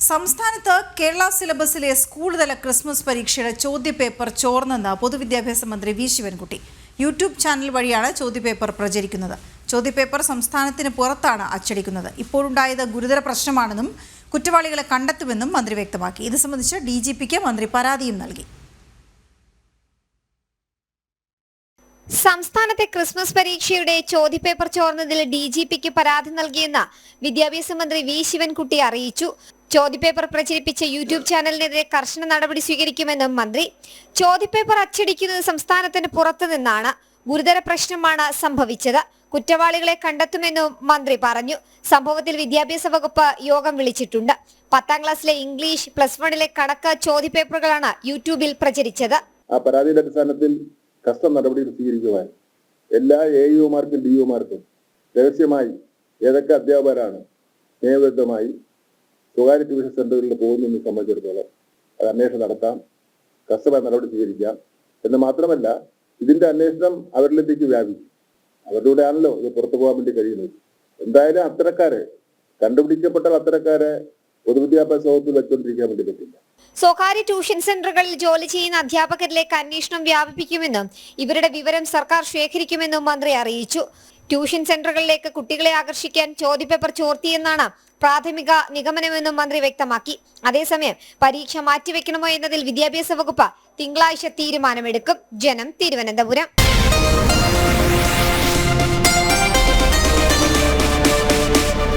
സംസ്ഥാനത്ത് കേരള സിലബസിലെ സ്കൂൾ തല ക്രിസ്മസ് പരീക്ഷയുടെ ചോദ്യപേപ്പർ ചോർന്നെന്ന് പൊതുവിദ്യാഭ്യാസ മന്ത്രി വി ശിവൻകുട്ടി. യൂട്യൂബ് ചാനൽ വഴിയാണ് ചോദ്യപേപ്പർ പ്രചരിക്കുന്നത്. ചോദ്യപേപ്പർ സംസ്ഥാനത്തിന് പുറത്താണ് അച്ചടിക്കുന്നത്. ഇപ്പോഴുണ്ടായത് ഗുരുതര പ്രശ്നമാണെന്നും കുറ്റവാളികളെ കണ്ടെത്തുമെന്നും മന്ത്രി വ്യക്തമാക്കി. ഇത് സംബന്ധിച്ച് DGPക്ക് മന്ത്രി പരാതിയും നൽകി. സംസ്ഥാനത്തെ ക്രിസ്മസ് പരീക്ഷയുടെ ചോദ്യപേപ്പർ ചോർന്നതിൽ DGPക്ക് പരാതി നൽകിയെന്ന് വിദ്യാഭ്യാസ മന്ത്രി വി ശിവൻകുട്ടി അറിയിച്ചു. ചോദ്യപേപ്പർ പ്രചരിപ്പിച്ച യൂട്യൂബ് ചാനലിനെതിരെ കർശന നടപടി സ്വീകരിക്കുമെന്നും മന്ത്രി. ചോദ്യപേപ്പർ അച്ചടിക്കുന്നത് സംസ്ഥാനത്തിന് പുറത്തു നിന്നാണ്. ഗുരുതര പ്രശ്നമാണ് സംഭവിച്ചത്. കുറ്റവാളികളെ കണ്ടെത്തുമെന്നും മന്ത്രി പറഞ്ഞു. സംഭവത്തിൽ വിദ്യാഭ്യാസ വകുപ്പ് യോഗം വിളിച്ചിട്ടുണ്ട്. 10ാം ക്ലാസ്സിലെ ഇംഗ്ലീഷ്, +1 കണക്ക് ചോദ്യപേപ്പറുകളാണ് യൂട്യൂബിൽ പ്രചരിച്ചത്. കസ്റ്റം നടപടികൾ സ്വീകരിക്കുവാൻ എല്ലാ AUമാർക്കും DUമാർക്കും രഹസ്യമായി ഏതൊക്കെ അധ്യാപകരാണ് നിയമവിരുദ്ധമായി സ്വകാര്യ ട്യൂഷൻ സെന്ററുകളിൽ പോകുന്നതെന്ന് സംബന്ധിച്ചിടത്തോളം അത് അന്വേഷണം നടത്താം, കസ്റ്റമായ നടപടി സ്വീകരിക്കാം. എന്ന് മാത്രമല്ല, ഇതിന്റെ അന്വേഷണം അവരിലേക്ക് വ്യാപിക്കും. അവരിലൂടെയാണല്ലോ ഇത് പുറത്തു പോകാൻ വേണ്ടി കഴിയുന്നത്. എന്തായാലും അത്തരക്കാരെ കണ്ടുപിടിക്കപ്പെട്ട അത്തരക്കാരെ പൊതുവിദ്യാഭ്യാസ വകുപ്പിൽ വെച്ചുകൊണ്ടിരിക്കാൻ വേണ്ടി പറ്റില്ല. സ്വകാര്യ ട്യൂഷൻ സെന്ററുകളിൽ ജോലി ചെയ്യുന്ന അധ്യാപകരിലേക്ക് അന്വേഷണം വ്യാപിപ്പിക്കുമെന്നും ഇവരുടെ വിവരം സർക്കാർ ശേഖരിക്കുമെന്നും മന്ത്രി അറിയിച്ചു. ട്യൂഷൻ സെന്ററുകളിലേക്ക് കുട്ടികളെ ആകർഷിക്കാൻ ചോദ്യപേപ്പർ ചോർത്തിയെന്നാണ് പ്രാഥമിക നിഗമനമെന്നും മന്ത്രി വ്യക്തമാക്കി. അതേസമയം പരീക്ഷ മാറ്റിവെക്കണമോ എന്നതിൽ വിദ്യാഭ്യാസ വകുപ്പ് തിങ്കളാഴ്ച തീരുമാനമെടുക്കും. ജനം, തിരുവനന്തപുരം.